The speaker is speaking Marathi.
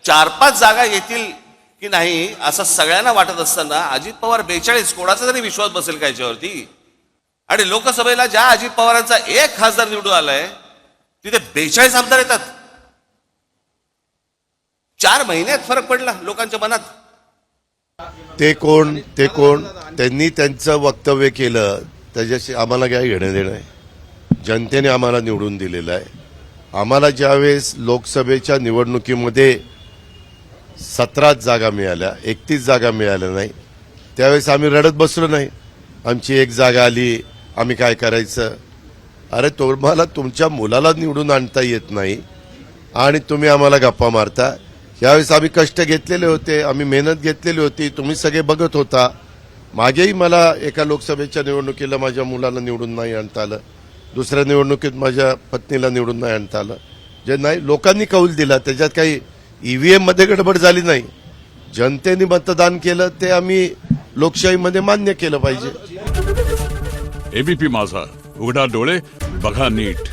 4-5 जागा येतील की नाही असं सगळ्यांना वाटत असताना अजित पवार 42, कोणाचा तरी विश्वास बसेल का याच्यावरती? आणि लोकसभेला ज्या अजित पवारांचा 1 खासदार निवडून आलाय तिथे 42 आमदार येतात. 4 महिन्यात फरक पडला लोकांच्या मनात. ते कोण त्यांनी त्यांचं वक्तव्य केलं त्याच्याशी आम्हाला काय घेणं देणं आहे. जनतेने आम्हाला निवडून दिलेलं आहे. आम्हाला ज्यावेळेस लोकसभेच्या निवडणुकीमध्ये 17 जागा मिळाल्या, 31 जागा मिळाल्या नाही, त्यावेळेस आम्ही रडत बसलो नाही. आमची 1 जागा आली, आम्ही काय करायचं? अरे तुम्हाला तुमच्या मुलाला निवडून आणता येत नाही आणि तुम्ही आम्हाला गप्पा मारता. यावेळेस आम्ही कष्ट घेतलेले होते, आम्ही मेहनत घेतलेली होती, तुम्ही सगळे बघत होता. मागेही मला एका लोकसभेच्या निवडणुकीला माझ्या मुलाला निवडून नाही आणता आलं, दुसऱ्या निवडणुकीत माझ्या पत्नीला निवडून नाही आणता आलं. जे नाही लोकांनी कौल दिला, त्याच्यात काही ईव्हीएम मध्ये गडबड झाली नाही. जनतेने मतदान केलं ते आम्ही लोकशाहीमध्ये मान्य केलं पाहिजे. एबीपी माझा, उघडा डोळे बघा नीट.